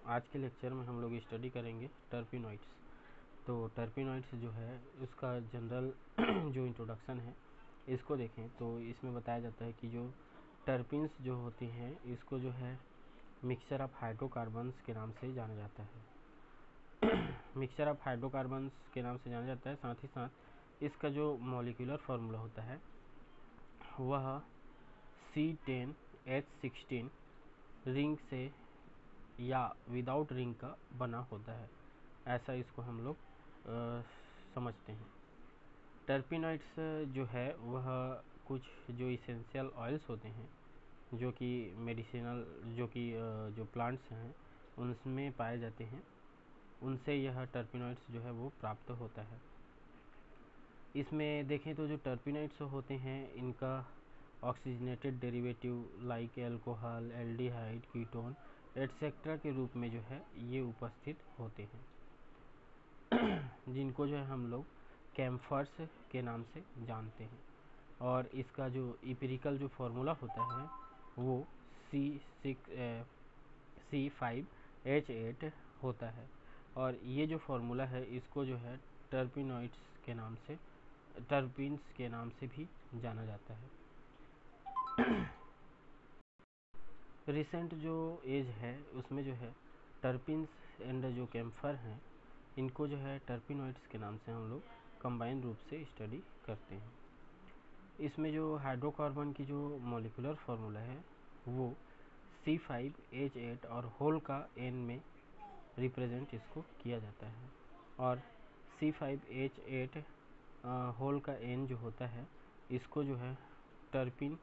आज के लेक्चर में हम लोग स्टडी करेंगे टर्पिनॉइड्स। तो टर्पिनॉइड्स जो है उसका जनरल जो इंट्रोडक्शन है इसको देखें तो इसमें बताया जाता है कि जो टर्पिन्स जो होती हैं इसको जो है मिक्सचर ऑफ हाइड्रोकार्बन्स के नाम से जाना जाता है। मिक्सचर ऑफ हाइड्रोकार्बन्स के नाम से जाना जाता है। साथ ही साथ इसका जो मॉलिक्यूलर फार्मूला होता है वह C10H16 रिंग से या विदाउट रिंग का बना होता है, ऐसा इसको हम लोग समझते हैं। टर्पिनॉइड्स जो है वह कुछ जो इसेंशियल ऑयल्स होते हैं जो कि मेडिसिनल जो प्लांट्स हैं उनमें पाए जाते हैं, उनसे यह टर्पिनॉइड्स जो है वो प्राप्त होता है। इसमें देखें तो जो टर्पिनॉइड्स होते हैं इनका oxygenated derivative like alcohol, aldehyde, ketone etcetera के रूप में जो है ये उपस्थित होते हैं जिनको जो है हम लोग कैम्फर्स के नाम से जानते हैं। और इसका जो इम्पिरिकल जो फार्मूला होता है वो C5H8 होता है। और ये जो फार्मूला है इसको जो है टर्पिनॉइड्स के नाम से, टर्पिन्स के नाम से भी जाना जाता है। रिसेंट जो एज है उसमें जो है टर्पिन्स एंड जो कैम्फर हैं इनको जो है टर्पिनॉइड्स के नाम से हम लोग कंबाइन रूप से स्टडी करते हैं। इसमें जो हाइड्रोकार्बन की जो मॉलिक्यूलर फार्मूला है वो C5H8 और होल का N में रिप्रेजेंट इसको किया जाता है। और C5H8 होल का N जो होता है इसको जो है टर्पिन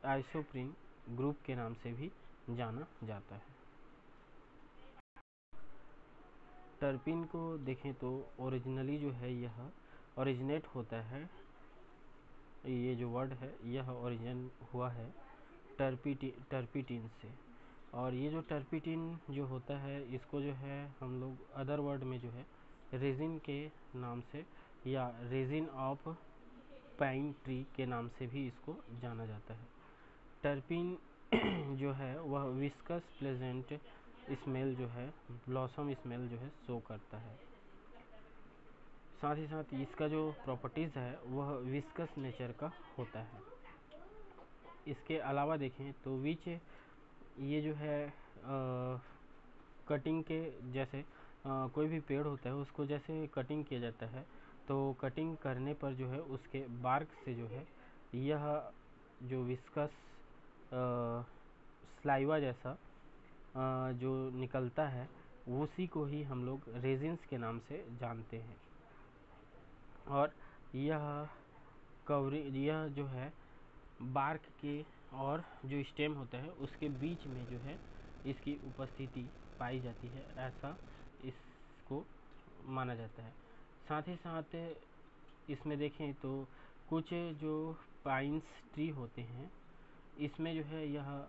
आइसोप्रीन ग्रुप के नाम से भी जाना जाता है। टर्पिन को देखें तो ओरिजिनली जो है यह ओरिजिनेट होता है, ये जो वर्ड है यह ओरिजिन हुआ है टर्पिटिन से। और ये जो टर्पिटिन जो होता है इसको जो है हम लोग अदर वर्ड में जो है रेजिन के नाम से या रेजिन ऑफ पाइन ट्री के नाम से भी इसको जाना जाता है। टर्पिन जो है वह विस्कस प्लेजेंट स्मेल जो है, ब्लॉसम स्मेल जो है शो करता है। साथ ही साथ इसका जो प्रॉपर्टीज़ है वह विस्कस नेचर का होता है। इसके अलावा देखें तो विच ये जो है कटिंग के जैसे कोई भी पेड़ होता है उसको जैसे कटिंग किया जाता है तो कटिंग करने पर जो है उसके बार्क से जो है यह जो विस्कस स्लाइवा जैसा जो निकलता है उसी को ही हम लोग रेजिन्स के नाम से जानते हैं। और यह जो है बार्क के और जो स्टेम होता है उसके बीच में जो है इसकी उपस्थिति पाई जाती है, ऐसा इसको माना जाता है। साथ ही साथ इसमें देखें तो कुछ जो पाइन्स ट्री होते हैं इसमें जो है यह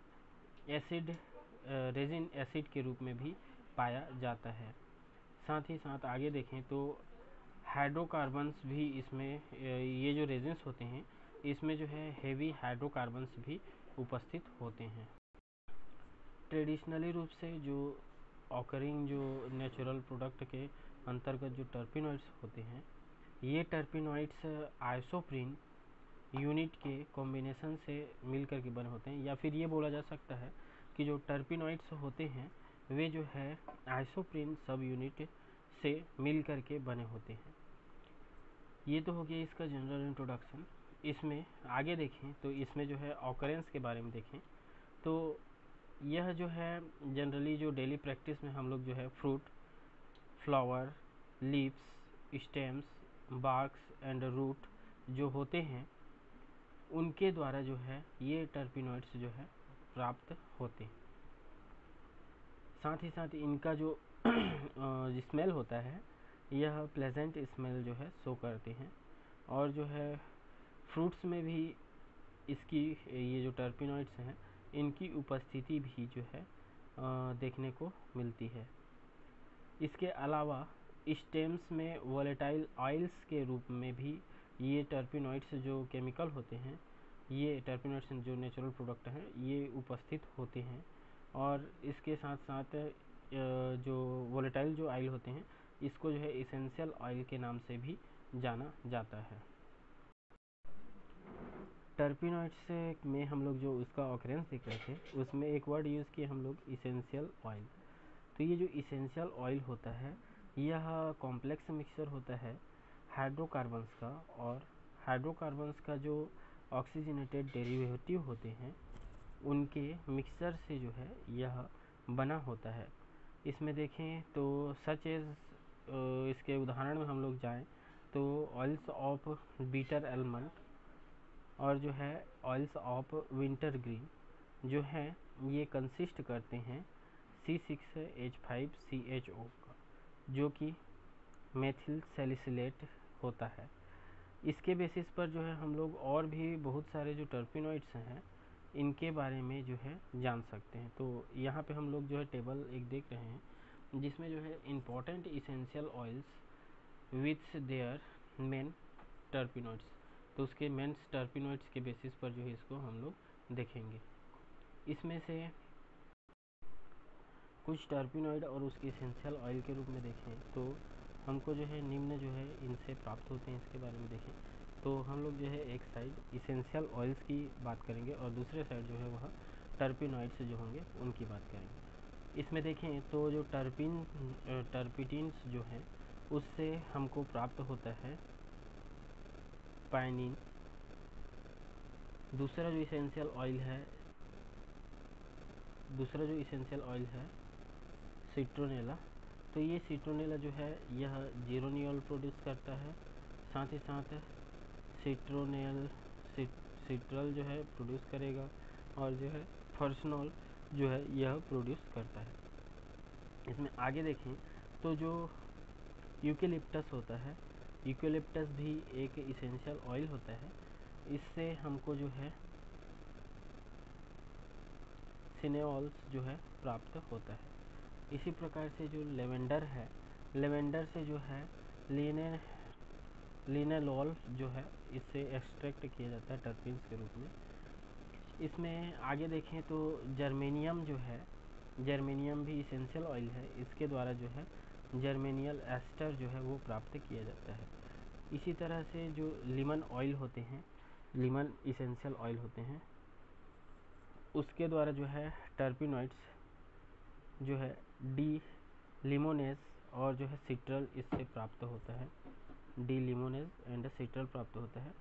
एसिड रेजिन एसिड के रूप में भी पाया जाता है। साथ ही साथ आगे देखें तो हाइड्रोकार्बन्स भी इसमें ये जो रेजिन्स होते हैं इसमें जो है हेवी हाइड्रोकार्बन्स भी उपस्थित होते हैं। ट्रेडिशनली रूप से जो ऑकरिंग जो नेचुरल प्रोडक्ट के अंतर्गत जो टर्पिनॉइड्स होते हैं ये टर्पिनॉइड्स आइसोप्रीन यूनिट के कॉम्बिनेशन से मिलकर के बने होते हैं, या फिर ये बोला जा सकता है कि जो टर्पिनॉइड्स होते हैं वे जो है आइसोप्रीन सब यूनिट से मिलकर के बने होते हैं। ये तो हो गया इसका जनरल इंट्रोडक्शन। इसमें आगे देखें तो इसमें जो है ऑकरेंस के बारे में देखें तो यह जो है जनरली जो डेली प्रैक्टिस में हम लोग जो है fruit, flower, leaves, stems, barks and root जो होते हैं उनके द्वारा जो है ये टर्पिनॉइड्स जो है प्राप्त होते हैं। साथ ही साथ इनका जो स्मेल होता है यह प्लेजेंट स्मेल जो है शो करते हैं। और जो है फ्रूट्स में भी इसकी ये जो टर्पिनॉइड्स हैं इनकी उपस्थिति भी जो है देखने को मिलती है। इसके अलावा स्टेम्स में वोलेटाइल ऑयल्स के रूप में भी ये टर्पिनॉइड्स जो केमिकल होते हैं, ये टर्पिनॉइड्स जो नेचुरल प्रोडक्ट हैं ये उपस्थित होते हैं। और इसके साथ साथ जो वोलेटाइल जो ऑयल होते हैं इसको जो है इसेंशियल ऑयल के नाम से भी जाना जाता है। टर्पिनॉइड्स में हम लोग जो उसका ऑकरेंस देख रहे थे उसमें एक वर्ड यूज़ किए हम लोग इसेंशियल ऑयल। तो ये जो इसेंशियल ऑयल होता है यह कॉम्प्लेक्स मिक्सचर होता है हाइड्रोकार्बन्स का, और हाइड्रोकार्बन्स का जो ऑक्सीजनेटेड डेरिवेटिव होते हैं उनके मिक्सचर से जो है यह बना होता है। इसमें देखें तो सच एज इसके उदाहरण में हम लोग जाएं तो ऑयल्स ऑफ बीटर आलमंड और जो है ऑयल्स ऑफ विंटर ग्रीन जो है ये कंसिस्ट करते हैं C6H5CHO का, जो कि मेथिल सैलिसिलेट होता है। इसके बेसिस पर जो है हम लोग और भी बहुत सारे जो टर्पिनॉइड्स हैं इनके बारे में जो है जान सकते हैं। तो यहाँ पे हम लोग जो है टेबल एक देख रहे हैं जिसमें जो है important essential oils with their main terpenoids, तो उसके मेन टर्पिनॉइड्स के बेसिस पर जो है इसको हम लोग देखेंगे। इसमें से कुछ टर्पिनॉइड और उसके इसेंशियल ऑयल के रूप में देखें तो हमको जो है निम्न जो है इनसे प्राप्त होते हैं इसके बारे में देखें तो हम लोग जो है एक साइड इसेंशियल ऑयल्स की बात करेंगे और दूसरे साइड जो है वह टर्पिनॉइड्स जो होंगे उनकी बात करेंगे। इसमें देखें तो जो टर्पिटिन्स जो हैं उससे हमको प्राप्त होता है पाइनिन। दूसरा जो इसेंशियल ऑयल है सिट्रोनेला। तो ये सिट्रोनेला जो है यह जीरोनियल प्रोड्यूस करता है, साथ ही साथ सिट्रल जो है प्रोड्यूस करेगा और जो है फर्सनॉल जो है यह प्रोड्यूस करता है। इसमें आगे देखें तो जो यूकेलिप्टस होता है, यूकेलिप्टस भी एक इसेंशियल ऑयल होता है। इससे हमको जो है सिनेॉल्स जो है प्राप्त होता है। इसी प्रकार से जो लेवेंडर है, लेवेंडर से जो है लिनेलॉल जो है इससे एक्सट्रैक्ट किया जाता है टर्पिन्स के रूप में। इसमें आगे देखें तो जर्मेनियम जो है, जर्मेनियम भी इसेंशियल ऑयल है, इसके द्वारा जो है जर्मेनियल एस्टर जो है वो प्राप्त किया जाता है। इसी तरह से जो लीमन ऑयल होते हैं, लीमन इसेंशियल ऑयल होते हैं, उसके द्वारा जो है टर्पिनॉइड्स जो है डी लिमोनेज और जो है सिट्रल इससे प्राप्त होता है, डी लिमोनेज एंड सिट्रल प्राप्त होता है।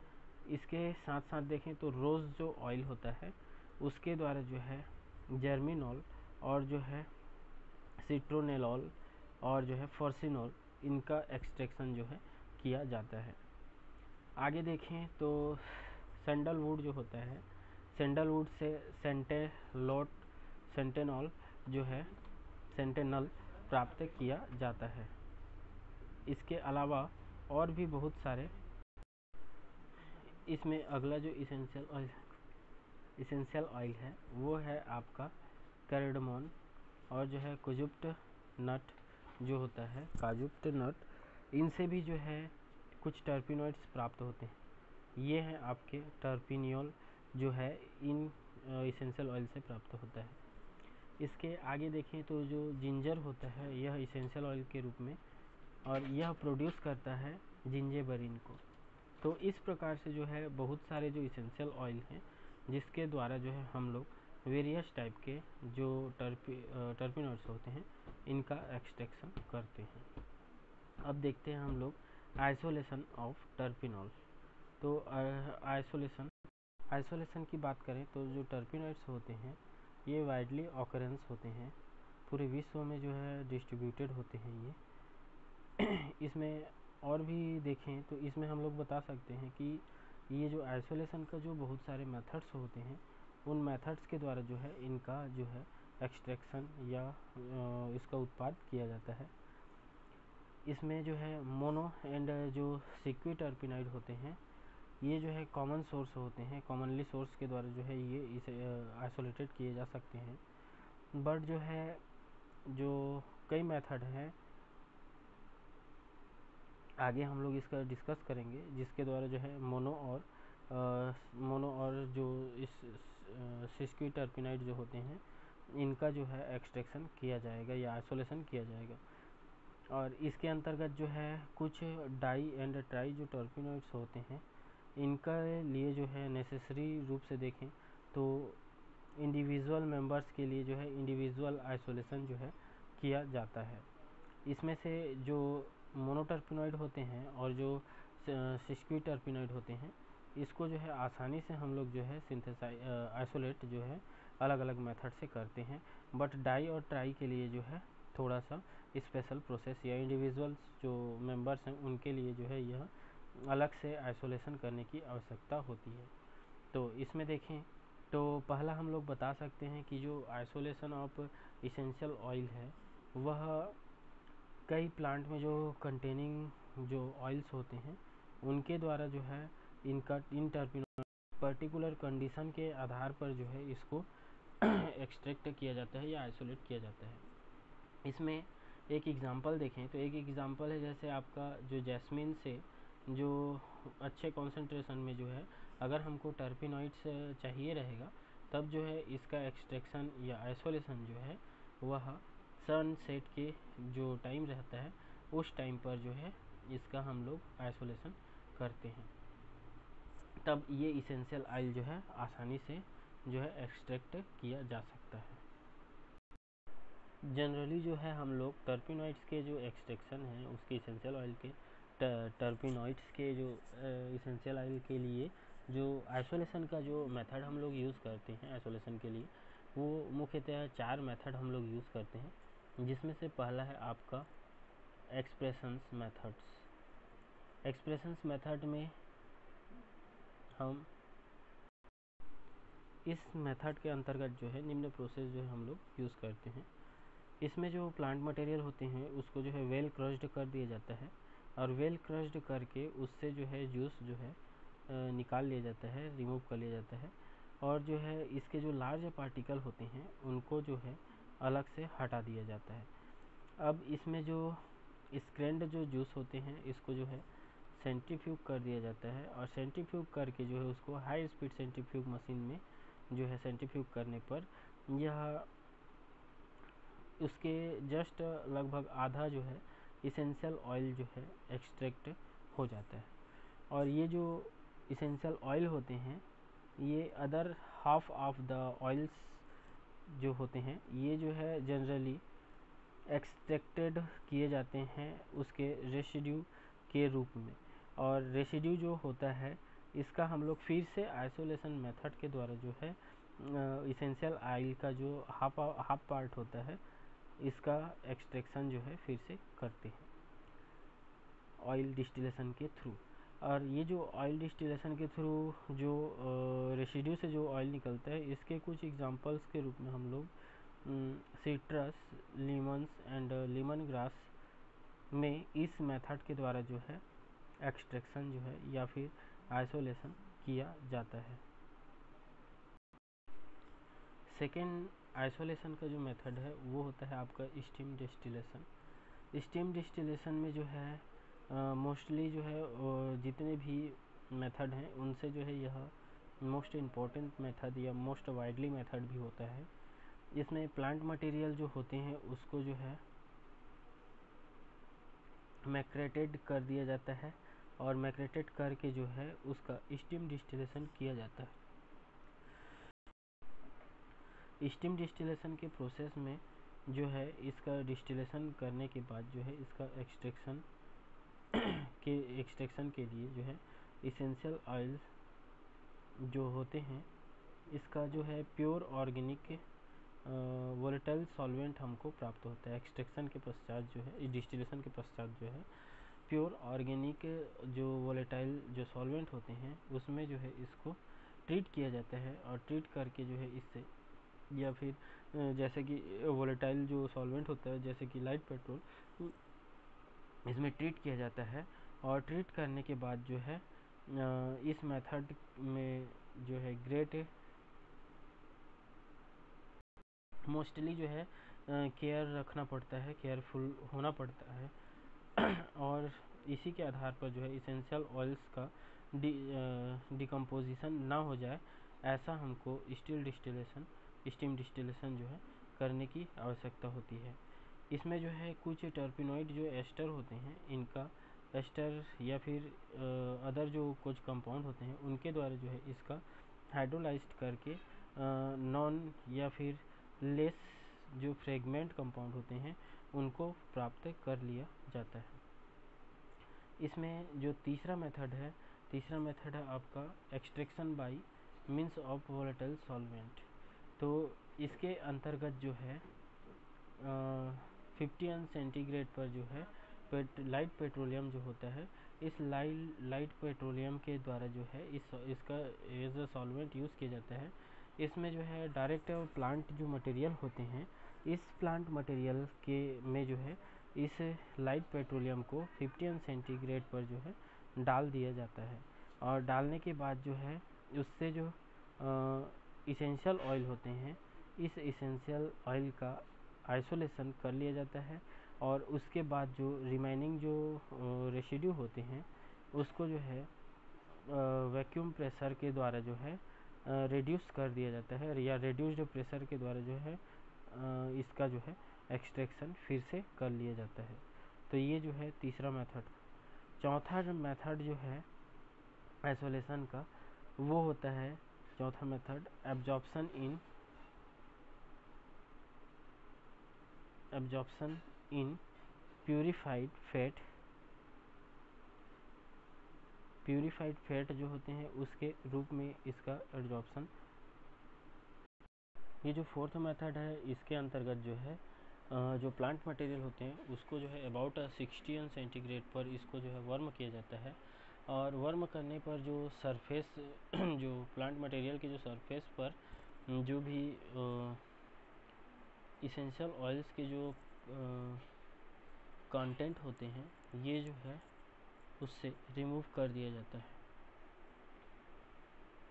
इसके साथ साथ देखें तो रोज़ जो ऑयल होता है उसके द्वारा जो है जर्मिनॉल और जो है सिट्रोनेलॉल और जो है फॉर्सिनॉल इनका एक्सट्रैक्शन जो है किया जाता है। आगे देखें तो सैंडलवुड जो होता है, सैंडलवुड से सेंटेनॉल जो है सेंटेनल प्राप्त किया जाता है। इसके अलावा और भी बहुत सारे, इसमें अगला जो इसेंशियल ऑयल है वो है आपका कार्डामोन और जो है कुजुप्ट नट जो होता है, काजुप्ट नट, इनसे भी जो है कुछ टर्पिनॉइड्स प्राप्त होते हैं। ये हैं आपके टर्पिनियोल जो है इन इसेंशियल ऑयल से प्राप्त होता है। इसके आगे देखें तो जो जिंजर होता है यह इसेंशियल ऑयल के रूप में, और यह प्रोड्यूस करता है जिंजेबरिन को। तो इस प्रकार से जो है बहुत सारे जो इसेंशियल ऑयल हैं जिसके द्वारा जो है हम लोग वेरियस टाइप के जो टर्पिनॉइड्स होते हैं इनका एक्सट्रैक्शन करते हैं। अब देखते हैं हम लोग आइसोलेशन ऑफ टर्पिनॉल। तो आइसोलेशन की बात करें तो जो टर्पिनॉइड्स होते हैं ये वाइडली ऑकरेंस होते हैं, पूरे विश्व में जो है डिस्ट्रीब्यूटेड होते हैं ये। इसमें और भी देखें तो इसमें हम लोग बता सकते हैं कि ये जो आइसोलेशन का जो बहुत सारे मेथड्स होते हैं उन मेथड्स के द्वारा जो है इनका जो है एक्सट्रैक्शन या इसका उत्पाद किया जाता है। इसमें जो है मोनो एंड जो सिक्विटर्पिनाइड होते हैं ये जो है कॉमन सोर्स होते हैं, कॉमनली सोर्स के द्वारा जो है ये इसे आइसोलेटेड किए जा सकते हैं। बट जो है जो कई मेथड हैं आगे हम लोग इसका डिस्कस करेंगे जिसके द्वारा जो है मोनो और जो इस सिस्क्विटर्पिनाइड जो होते हैं इनका जो है एक्सट्रैक्शन किया जाएगा या आइसोलेशन किया जाएगा। और इसके अंतर्गत जो है कुछ डाई एंड ट्राई जो टर्पेनोइड्स होते हैं, इनका लिए जो है नेसेसरी रूप से देखें तो इंडिविजुअल मेंबर्स के लिए जो है इंडिविजुअल आइसोलेशन जो है किया जाता है। इसमें से जो मोनोटर्पिनॉइड होते हैं और जो सिस्क्विड टर्पिनॉइड होते हैं, इसको जो है आसानी से हम लोग जो है आइसोलेट जो है अलग अलग मेथड से करते हैं। बट डाई और ट्राई के लिए जो है थोड़ा सा स्पेशल प्रोसेस या इंडिविजुअल्स जो मेंबर्स हैं उनके लिए जो है यह अलग से आइसोलेशन करने की आवश्यकता होती है। तो इसमें देखें तो पहला हम लोग बता सकते हैं कि जो आइसोलेशन ऑफ इसेंशियल ऑयल है, वह कई प्लांट में जो कंटेनिंग जो ऑयल्स होते हैं उनके द्वारा जो है इन टर्पिनॉइड पर्टिकुलर कंडीशन के आधार पर जो है इसको एक्सट्रैक्ट किया जाता है या आइसोलेट किया जाता है। इसमें एक एग्जांपल देखें तो एक एग्जांपल है जैसे आपका जो जैस्मिन से जो अच्छे कॉन्सेंट्रेशन में जो है अगर हमको टर्पिनॉइड्स चाहिए रहेगा, तब जो है इसका एक्सट्रैक्शन या आइसोलेशन जो है वह सनसेट के जो टाइम रहता है उस टाइम पर जो है इसका हम लोग आइसोलेशन करते हैं। तब ये इसेंशियल ऑयल जो है आसानी से जो है एक्सट्रैक्ट किया जा सकता है। जनरली जो है हम लोग टर्पिनॉइड्स के जो एक्सट्रैक्शन है उसके इसेंशियल ऑयल के टर्पिनॉइड्स के जो इसेंशियल ऑयल के लिए जो आइसोलेशन का जो मेथड हम लोग यूज़ करते हैं आइसोलेशन के लिए, वो मुख्यतः 4 मेथड हम लोग यूज़ करते हैं, जिसमें से पहला है आपका एक्सप्रेशंस मेथड्स। एक्सप्रेशंस मेथड में हम इस मेथड के अंतर्गत जो है निम्न प्रोसेस जो है हम लोग यूज़ करते हैं। इसमें जो प्लांट मटेरियल होते हैं उसको जो है वेल क्रश्ड कर दिया जाता है और वेल क्रश्ड करके उससे जो है जूस जो है निकाल लिया जाता है, रिमूव कर लिया जाता है। और जो है इसके जो लार्ज पार्टिकल होते हैं उनको जो है अलग से हटा दिया जाता है। अब इसमें जो स्क्रैंड जो जूस होते हैं इसको जो है सेंट्रीफ्यूग कर दिया जाता है और सेंट्रीफ्यूग करके जो है उसको हाई स्पीड सेंट्रीफ्यूग मशीन में जो है सेंट्रीफ्यूग करने पर यह उसके जस्ट लगभग आधा जो है इसेंशियल ऑयल जो है एक्सट्रैक्ट हो जाता है। और ये जो इसेंशियल ऑयल होते हैं ये other half of the oils जो होते हैं ये जो है जनरली एक्सट्रैक्टेड किए जाते हैं उसके रेसिड्यू के रूप में। और रेसिड्यू जो होता है इसका हम लोग फिर से आइसोलेशन मेथड के द्वारा जो है इसेंशियल ऑयल का जो हाफ पार्ट होता है इसका एक्सट्रैक्शन जो है फिर से करते हैं ऑयल डिस्टिलेशन के थ्रू। और ये जो ऑयल डिस्टिलेशन के थ्रू जो रेसिड्यू से जो ऑयल निकलता है, इसके कुछ एग्जांपल्स के रूप में हम लोग सिट्रस, लीमन्स एंड लेमन ग्रास में इस मेथड के द्वारा जो है एक्सट्रैक्शन जो है या फिर आइसोलेशन किया जाता है। सेकेंड आइसोलेशन का जो मेथड है वो होता है आपका स्टीम डिस्टिलेशन। स्टीम डिस्टिलेशन में जो है मोस्टली जो है जितने भी मेथड हैं उनसे जो है यह मोस्ट इम्पॉर्टेंट मेथड या मोस्ट वाइडली मेथड भी होता है। इसमें प्लांट मटेरियल जो होते हैं उसको जो है मैक्रेटेड कर दिया जाता है और मैक्रेटेड करके जो है उसका स्टीम डिस्टिलेशन किया जाता है। स्टीम डिस्टिलेशन के प्रोसेस में जो है इसका डिस्टिलेशन करने के बाद जो है इसका एक्सट्रैक्शन के लिए जो है इसेंशियल ऑयल जो होते हैं इसका जो है प्योर ऑर्गेनिक वोलेटाइल सॉल्वेंट हमको प्राप्त होता है। एक्सट्रैक्शन के पश्चात जो है डिस्टिलेशन के पश्चात जो है प्योर ऑर्गेनिक जो वोलेटाइल जो सॉल्वेंट होते हैं उसमें जो है इसको ट्रीट किया जाता है और ट्रीट करके जो है इससे या फिर जैसे कि वोलेटाइल जो सॉल्वेंट होता है जैसे कि लाइट पेट्रोल, इसमें ट्रीट किया जाता है। और ट्रीट करने के बाद जो है इस मेथड में जो है ग्रेट मोस्टली जो है केयर रखना पड़ता है, केयरफुल होना पड़ता है और इसी के आधार पर जो है इसेंशियल ऑयल्स का डिकम्पोजिशन ना हो जाए, ऐसा हमको स्टीम डिस्टिलेशन जो है करने की आवश्यकता होती है। इसमें जो है कुछ टर्पेनॉइड जो एस्टर होते हैं, इनका एस्टर या फिर अदर जो कुछ कंपाउंड होते हैं उनके द्वारा जो है इसका हाइड्रोलाइज्ड करके नॉन या फिर लेस जो फ्रेगमेंट कंपाउंड होते हैं उनको प्राप्त कर लिया जाता है। इसमें जो तीसरा मेथड है आपका extraction bye means of volatile solvent. तो इसके अंतर्गत जो है 50 सेंटीग्रेड पर जो है लाइट पेट्रोलियम जो होता है, इस लाइट पेट्रोलियम के द्वारा जो है इसका एज अ सॉल्वेंट यूज़ किया जाता है। इसमें जो है डायरेक्ट प्लांट जो मटेरियल होते हैं, इस प्लांट मटेरियल के में जो है इस लाइट पेट्रोलियम को 50 सेंटीग्रेड पर जो है डाल दिया जाता है, और डालने के बाद जो है उससे जो इसेंशियल ऑयल होते हैं, इस इसेंशियल ऑयल का आइसोलेशन कर लिया जाता है, और उसके बाद जो रिमेनिंग जो रेसिड्यू होते हैं उसको जो है वैक्यूम प्रेशर के द्वारा जो है रिड्यूस कर दिया जाता है, या रिड्यूस्ड प्रेशर के द्वारा जो है इसका जो है एक्सट्रैक्शन फिर से कर लिया जाता है। तो ये जो है तीसरा मेथड। चौथा मेथड जो है आइसोलेशन का, वो होता है चौथा method absorption in purified fat जो होते हैं उसके रूप में इसका एब्जॉर्प्शन। ये जो फोर्थ मेथड है इसके अंतर्गत जो है जो प्लांट मटेरियल होते हैं उसको जो है अबाउट 60 सेंटीग्रेड पर इसको जो है वर्म किया जाता है, और वर्म करने पर जो सरफेस जो प्लांट मटेरियल के जो सरफेस पर जो भी इसेंशियल ऑयल्स के जो कंटेंट होते हैं ये जो है उससे रिमूव कर दिया जाता है,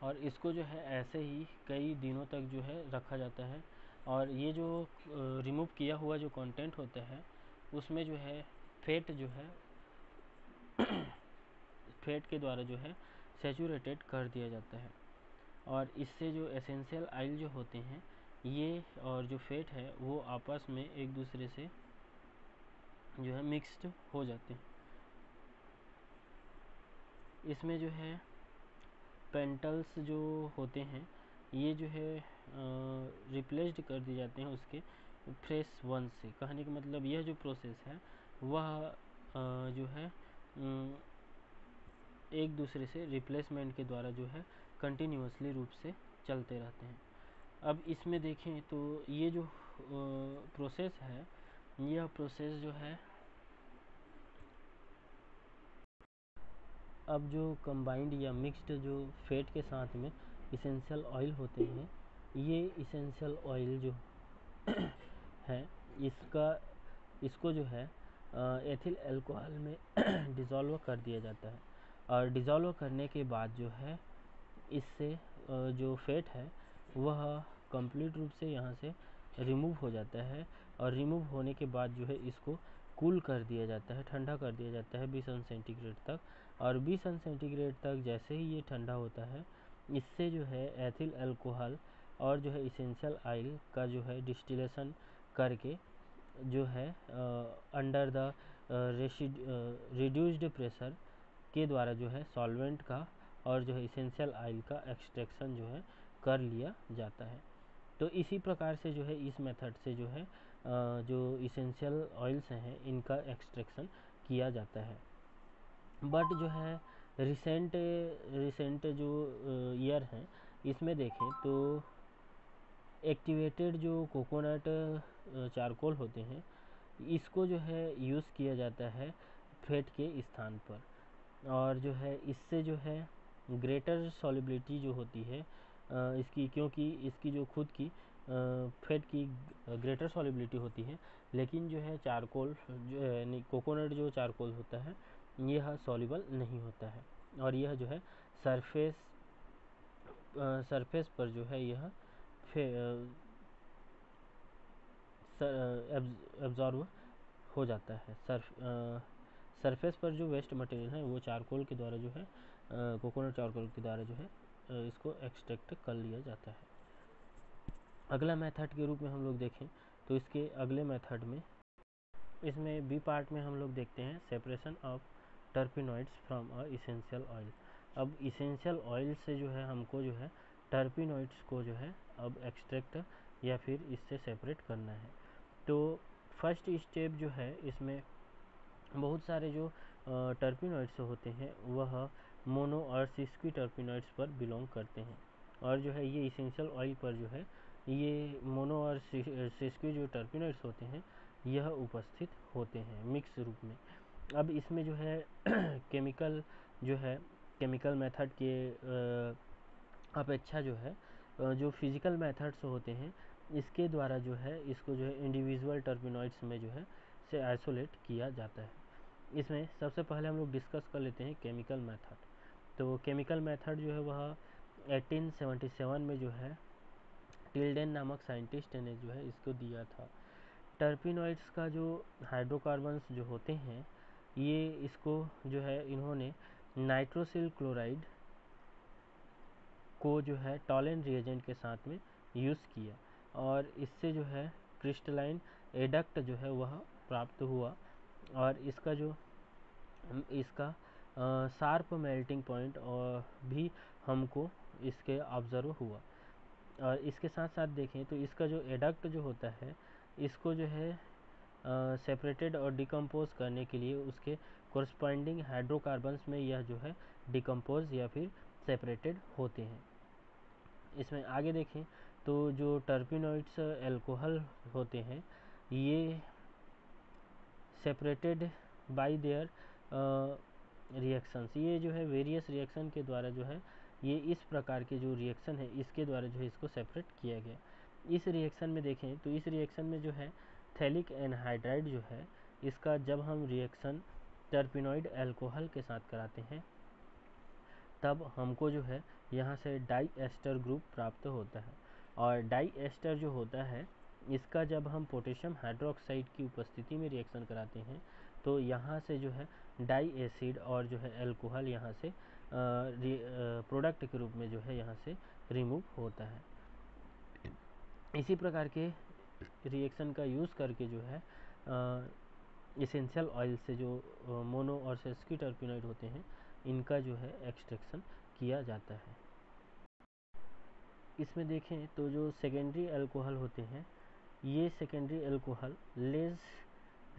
और इसको जो है ऐसे ही कई दिनों तक जो है रखा जाता है। और ये जो रिमूव किया हुआ जो कंटेंट होता है उसमें जो है फैट जो है फैट के द्वारा जो है सैचुरेटेड कर दिया जाता है, और इससे जो एसेंशियल ऑयल जो होते हैं ये और जो फैट है वो आपस में एक दूसरे से जो है मिक्स्ड हो जाते हैं। इसमें जो है पेंटल्स जो होते हैं ये जो है रिप्लेस्ड कर दिए जाते हैं उसके फ्रेश वन से। कहने का मतलब यह जो प्रोसेस है वह जो है एक दूसरे से रिप्लेसमेंट के द्वारा जो है कंटिन्यूअसली रूप से चलते रहते हैं। अब इसमें देखें तो ये जो प्रोसेस है, यह प्रोसेस जो है अब जो कंबाइंड या मिक्स्ड जो फैट के साथ में इसेंशियल ऑयल होते हैं, ये इसेंशियल ऑयल जो है इसको जो है एथिल अल्कोहल में डिज़ोल्व कर दिया जाता है, और डिज़ोल्व करने के बाद जो है इससे जो फैट है वह कंप्लीट रूप से यहाँ से रिमूव हो जाता है, और रिमूव होने के बाद जो है इसको कूल कर दिया जाता है, ठंडा कर दिया जाता है 20 सेंटीग्रेड तक। और 20 सेंटीग्रेड तक जैसे ही ये ठंडा होता है इससे जो है एथिल अल्कोहल और जो है इसेंशियल ऑयल का जो है डिस्टिलेशन करके जो है अंडर द रिड्यूस्ड प्रेशर के द्वारा जो है सॉल्वेंट का और जो है इसेंशियल ऑयल का एक्सट्रैक्शन जो है कर लिया जाता है। तो इसी प्रकार से जो है इस मेथड से जो है जो इसेंशियल ऑयल्स हैं इनका एक्सट्रैक्शन किया जाता है। बट जो है रिसेंट जो ईयर हैं इसमें देखें तो एक्टिवेटेड जो कोकोनट चारकोल होते हैं इसको जो है यूज़ किया जाता है फैट के स्थान पर, और जो है इससे जो है ग्रेटर सॉलिबिलिटी जो होती है इसकी, क्योंकि इसकी जो खुद की फैट की ग्रेटर सॉलिबिलिटी होती है, लेकिन जो है चारकोल जो है कोकोनट जो चारकोल होता है यह सॉल्युबल नहीं होता है, और यह जो है सरफेस पर जो है यह एब्जॉर्ब हो जाता है। सरफेस पर जो वेस्ट मटेरियल है वो चारकोल के द्वारा जो है कोकोनट चारकोल के द्वारा जो है इसको एक्सट्रैक्ट कर लिया जाता है। अगला मेथड के रूप में हम लोग देखें तो इसके अगले मेथड में, इसमें बी पार्ट में हम लोग देखते हैं separation of terpenoids from a essential oil. अब इसेंशियल ऑयल से जो है हमको जो है टर्पिनॉइड्स को जो है अब एक्सट्रैक्ट या फिर इससे सेपरेट करना है। तो फर्स्ट स्टेप जो है इसमें बहुत सारे जो टर्पिनॉइड्स होते हैं वह मोनो और सिस्क्वी टर्पिनॉइड्स पर बिलोंग करते हैं, और जो है ये इसेंशियल ऑयल पर जो है ये मोनो और सिस्क्वी जो टर्पिनॉइड्स होते हैं यह उपस्थित होते हैं मिक्स रूप में। अब इसमें जो है केमिकल जो है केमिकल मेथड के अपेक्षा जो है जो फिजिकल मेथड्स होते हैं इसके द्वारा जो है इसको जो है इंडिविजुअल टर्पिनॉइड्स में जो है से आइसोलेट किया जाता है। इसमें सबसे पहले हम लोग डिस्कस कर लेते हैं केमिकल मेथड। तो केमिकल मेथड जो है वह 1877 में जो है टिल्डेन नामक साइंटिस्ट ने जो है इसको दिया था। टर्पिनॉइड्स का जो हाइड्रोकार्बन्स जो होते हैं ये इसको जो है इन्होंने नाइट्रोसिल क्लोराइड को जो है टॉलेंट रिएजेंट के साथ में यूज़ किया, और इससे जो है क्रिस्टलाइन एडक्ट जो है वह प्राप्त हुआ, और इसका शार्प मेल्टिंग पॉइंट और भी हमको इसके ऑब्जर्व हुआ। और इसके साथ साथ देखें तो इसका जो एडक्ट जो होता है इसको जो है सेपरेटेड और डिकम्पोज करने के लिए उसके कोरस्पॉन्डिंग हाइड्रोकार्बन्स में यह जो है डिकम्पोज या फिर सेपरेटेड होते हैं। इसमें आगे देखें तो जो टर्पिनॉइड्स एल्कोहल होते हैं ये सेपरेटेड बाय देयर रिएक्शंस, ये जो है वेरियस रिएक्शन के द्वारा जो है ये इस प्रकार के जो रिएक्शन है इसके द्वारा जो है इसको सेपरेट किया गया। इस रिएक्शन में देखें तो इस रिएक्शन में जो है थैलिक एनहाइड्राइड जो है इसका जब हम रिएक्शन टर्पिनॉइड एल्कोहल के साथ कराते हैं तब हमको जो है यहाँ से डाई एस्टर ग्रुप प्राप्त होता है, और डाई एस्टर जो होता है इसका जब हम पोटेशियम हाइड्रोक्साइड की उपस्थिति में रिएक्शन कराते हैं तो यहाँ से जो है डाई एसिड और जो है एल्कोहल यहाँ से प्रोडक्ट के रूप में जो है यहाँ से रिमूव होता है। इसी प्रकार के रिएक्शन का यूज़ करके जो है इसेंशियल ऑयल से जो मोनो और सिस्क्वी टर्पिनॉइड होते हैं इनका जो है एक्सट्रैक्शन किया जाता है। इसमें देखें तो जो सेकेंडरी अल्कोहल होते हैं ये सेकेंडरी अल्कोहल लेस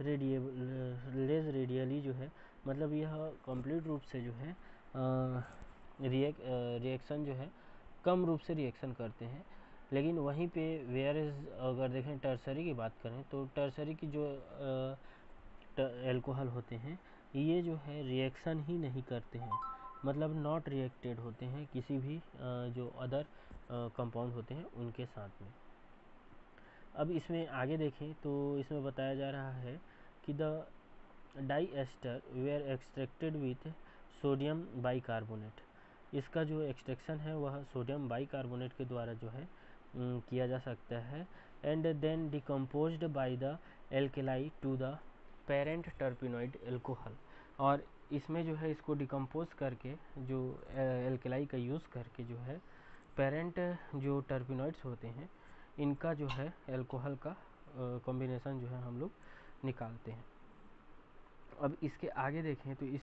रेडियली जो है मतलब यह कंप्लीट रूप से जो है रिएक्शन जो है कम रूप से रिएक्शन करते हैं, लेकिन वहीं पे वेयर अगर देखें टर्सरी की बात करें तो टर्सरी की जो एल्कोहल होते हैं ये जो है रिएक्शन ही नहीं करते हैं, मतलब नॉट रिएक्टेड होते हैं किसी भी जो अदर कंपाउंड होते हैं उनके साथ में। अब इसमें आगे देखें तो इसमें बताया जा रहा है कि the dye ester were extracted with sodium bicarbonate, इसका जो एक्सट्रैक्शन है वह सोडियम बाइकार्बोनेट के द्वारा जो है किया जा सकता है, and then decomposed by the alkali to the parent terpenoid alcohol, और इसमें जो है इसको डिकम्पोज करके जो एल्केलाई का यूज़ करके जो है पेरेंट जो टर्पिनॉइड्स होते हैं इनका जो है एल्कोहल का कॉम्बिनेशन जो है हम लोग निकालते हैं। अब इसके आगे देखें तो इस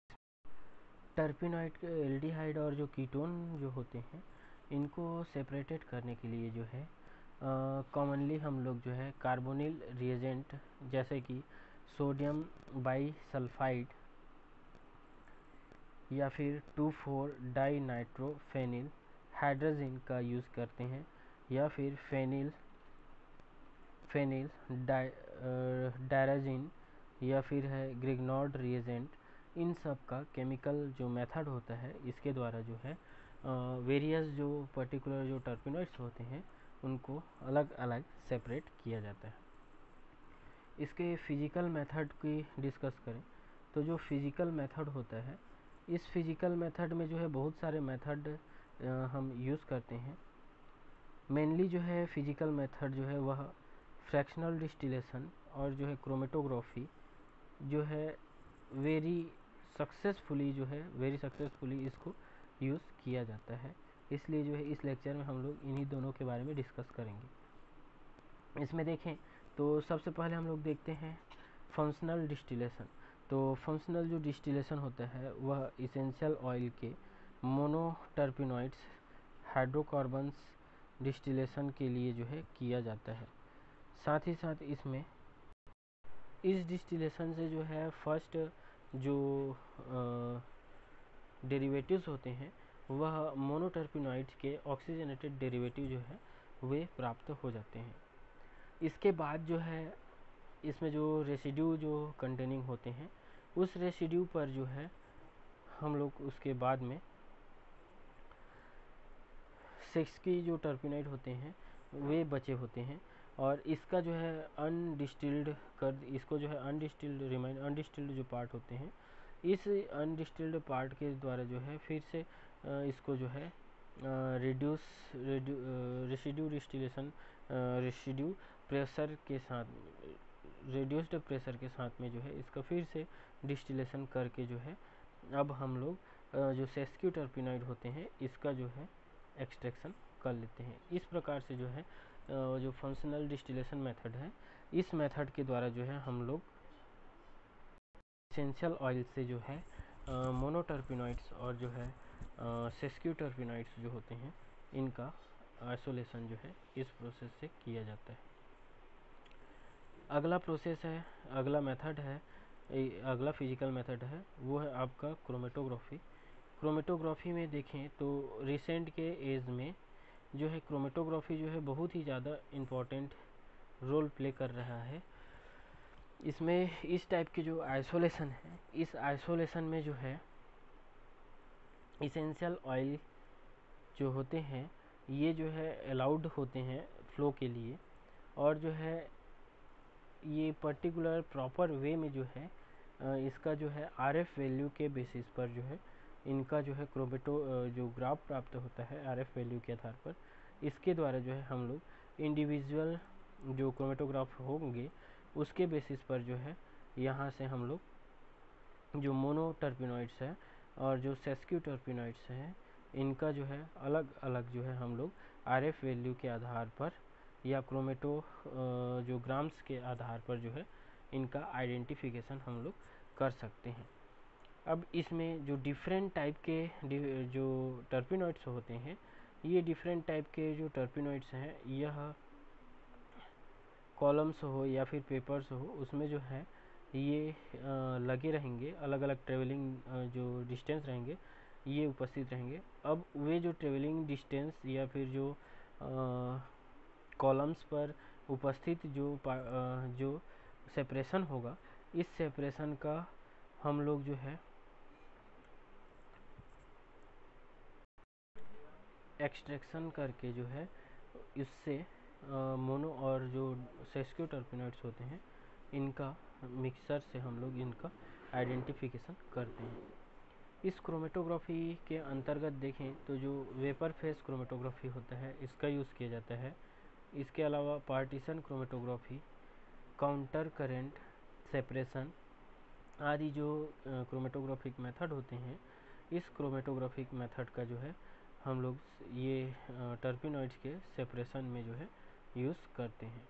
टर्पिनॉइड के एल्डिहाइड और जो कीटोन जो होते हैं इनको सेपरेटेड करने के लिए जो है कॉमनली हम लोग जो है कार्बोनिल रिएजेंट जैसे कि सोडियम बाईसल्फाइड या फिर 2,4 डाई नाइट्रोफेनिल हाइड्रोजन का यूज़ करते हैं, या फिर फेनिल डायराजिन या फिर है ग्रिग्नॉर्ड रिएजेंट। इन सब का केमिकल जो मेथड होता है इसके द्वारा जो है वेरियस जो पर्टिकुलर जो टर्पिनॉइड्स होते हैं उनको अलग अलग सेपरेट किया जाता है। इसके फिजिकल मेथड की डिस्कस करें तो जो फिजिकल मेथड होता है इस फिजिकल मेथड में जो है बहुत सारे मेथड हम यूज़ करते हैं। मेनली जो है फिजिकल मेथड जो है वह फ्रैक्शनल डिस्टिलेशन और जो है क्रोमेटोग्राफी जो है वेरी सक्सेसफुली इसको यूज़ किया जाता है, इसलिए जो है इस लेक्चर में हम लोग इन्हीं दोनों के बारे में डिस्कस करेंगे। इसमें देखें तो सबसे पहले हम लोग देखते हैं फंक्शनल डिस्टिलेशन। तो फंक्शनल जो डिस्टिलेशन होता है वह इसेंशियल ऑयल के मोनोटर्पिनॉइड्स हाइड्रोकार्बन्स डिस्टिलेशन के लिए जो है किया जाता है। साथ ही साथ इसमें इस डिस्टिलेशन से जो है फर्स्ट जो डेरिवेटिव्स होते हैं वह मोनोटर्पिनॉइड्स के ऑक्सीजनेटेड डेरिवेटिव जो है वे प्राप्त हो जाते हैं। इसके बाद जो है इसमें जो रेसिड्यू जो कंटेनिंग होते हैं उस रेसिड्यू पर जो है हम लोग उसके बाद में सेक्स की जो टर्पिनॉइड होते हैं वे बचे होते हैं, और इसका जो है अनडिस्टिल्ड कर इसको जो है अनडिस्टिल्ड जो पार्ट होते हैं इस अनडिस्टिल्ड पार्ट के द्वारा जो है फिर से इसको जो है रेसिड्यू डिस्टिलेशन रेसिड्यू प्रेशर के साथ रिड्यूस्ड प्रेशर के साथ में जो है इसका फिर से डिस्टिलेशन करके जो है अब हम लोग जो सेस्क्यू टर्पिनॉइड होते हैं इसका जो है एक्सट्रैक्शन कर लेते हैं। इस प्रकार से जो है जो फंक्शनल डिस्टिलेशन मेथड है इस मेथड के द्वारा जो है हम लोग एसेंशियल ऑयल से जो है मोनोटर्पिनॉइड्स और जो है सेस्क्यू टर्पिनॉइड्स जो होते हैं इनका आइसोलेशन जो है इस प्रोसेस से किया जाता है। अगला प्रोसेस है, अगला मेथड है, अगला फिजिकल मेथड है वो है आपका क्रोमेटोग्राफी। क्रोमेटोग्राफी में देखें तो रिसेंट के एज में जो है क्रोमेटोग्राफी जो है बहुत ही ज़्यादा इम्पोर्टेंट रोल प्ले कर रहा है। इसमें इस टाइप के जो आइसोलेशन है इस आइसोलेशन में जो है इसेंशियल ऑयल जो होते हैं ये जो है अलाउड होते हैं फ्लो के लिए, और जो है ये पर्टिकुलर प्रॉपर वे में जो है इसका जो है आरएफ वैल्यू के बेसिस पर जो है इनका जो है क्रोमेटो जो ग्राफ प्राप्त होता है आरएफ वैल्यू के आधार पर, इसके द्वारा जो है हम लोग इंडिविजुअल जो क्रोमेटोग्राफ होंगे उसके बेसिस पर जो है यहाँ से हम लोग जो मोनोटर्पिनॉइड्स है और जो सेस्क्यू टर्पिनॉइड्स हैं इनका जो है अलग अलग जो है हम लोग आरएफ वैल्यू के आधार पर या क्रोमेटो जो ग्राम्स के आधार पर जो है इनका आइडेंटिफिकेशन हम लोग कर सकते हैं। अब इसमें जो डिफरेंट टाइप के जो टर्पिनॉइड्स होते हैं ये डिफरेंट टाइप के जो टर्पिनॉइड्स हैं यह कॉलम्स हो या फिर पेपर्स हो उसमें जो है ये लगे रहेंगे, अलग अलग ट्रेवलिंग जो डिस्टेंस रहेंगे ये उपस्थित रहेंगे। अब वे जो ट्रेवलिंग डिस्टेंस या फिर जो कॉलम्स पर उपस्थित जो सेपरेशन होगा इस सेपरेशन का हम लोग जो है एक्सट्रैक्शन करके जो है इससे मोनो और जो सेस्क्यू टर्पिनॉइड्स होते हैं इनका मिक्सर से हम लोग इनका आइडेंटिफिकेशन करते हैं। इस क्रोमेटोग्राफी के अंतर्गत देखें तो जो वेपर फेस क्रोमेटोग्राफी होता है इसका यूज़ किया जाता है। इसके अलावा partition chromatography, counter current separation आदि जो क्रोमेटोग्राफिक मेथड होते हैं इस क्रोमेटोग्राफिक मेथड का जो है हम लोग ये टर्पिनॉइड्स के सेपरेशन में जो है यूज़ करते हैं।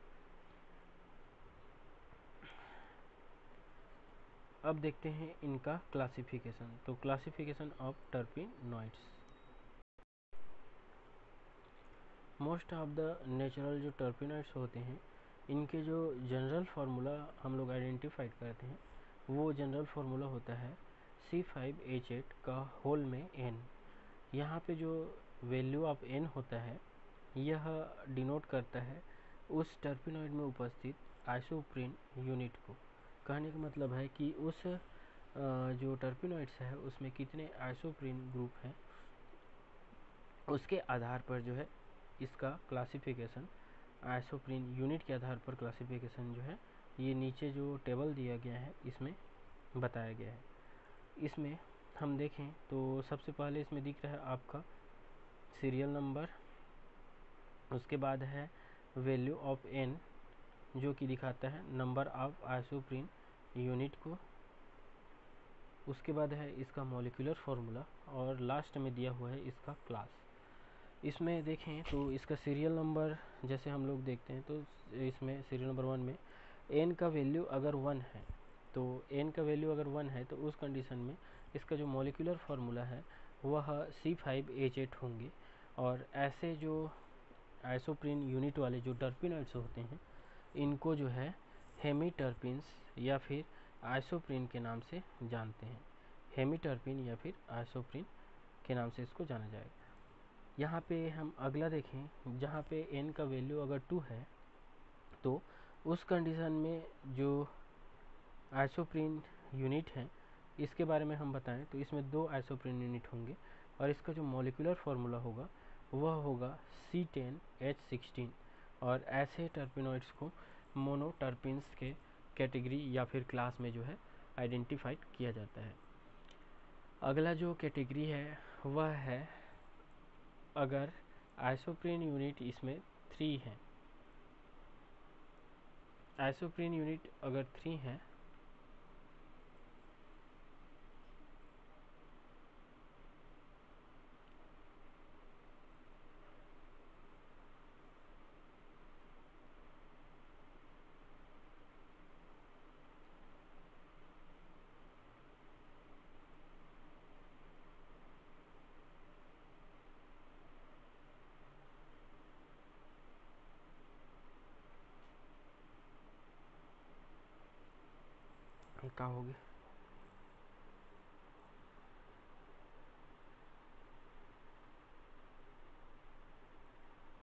अब देखते हैं इनका क्लासिफिकेशन। तो classification of terpenoids, most of the natural जो टर्पिनॉइड्स होते हैं इनके जो जनरल फार्मूला हम लोग आइडेंटिफाइड करते हैं वो जनरल फार्मूला होता है C5H8 का होल में n। यहाँ पे जो वैल्यू ऑफ n होता है यह डिनोट करता है उस टर्पिनॉइड में उपस्थित आइसोप्रीन यूनिट को। कहने का मतलब है कि उस जो टर्पिनॉइड्स है उसमें कितने आइसोप्रीन ग्रुप हैं उसके आधार पर जो है इसका क्लासिफिकेशन आइसोप्रीन यूनिट के आधार पर क्लासिफिकेशन जो है ये नीचे जो टेबल दिया गया है इसमें बताया गया है। इसमें हम देखें तो सबसे पहले इसमें दिख रहा है आपका सीरियल नंबर, उसके बाद है वैल्यू ऑफ n जो कि दिखाता है नंबर ऑफ आइसोप्रीन यूनिट को, उसके बाद है इसका मॉलिक्यूलर फार्मूला और लास्ट में दिया हुआ है इसका क्लास। इसमें देखें तो इसका सीरियल नंबर जैसे हम लोग देखते हैं, तो इसमें सीरियल नंबर 1 में एन का वैल्यू अगर 1 है, तो एन का वैल्यू अगर 1 है तो उस कंडीशन में इसका जो मॉलिक्यूलर फार्मूला है वह C5H8 होंगे। और ऐसे जो आइसोप्रीन यूनिट वाले जो टर्पिनॉइड्स होते हैं, इनको जो है हेमीटर्पिन्स या फिर आइसोप्रीन के नाम से जानते हैं। हेमीटर्पिन या फिर आइसोप्रीन के नाम से इसको जाना जाएगा। यहाँ पे हम अगला देखें, जहाँ पे एन का वैल्यू अगर 2 है, तो उस कंडीशन में जो आइसोप्रीन यूनिट है इसके बारे में हम बताएं तो इसमें 2 आइसोप्रीन यूनिट होंगे और इसका जो मॉलिक्यूलर फार्मूला होगा वह होगा C10H16। और ऐसे टर्पिनॉइड्स को मोनोटर्पिन्स के कैटेगरी या फिर क्लास में जो है आइडेंटिफाइड किया जाता है। अगला जो कैटेगरी है वह है अगर आइसोप्रीन यूनिट इसमें 3 है। आइसोप्रीन यूनिट अगर 3 है क्या होगी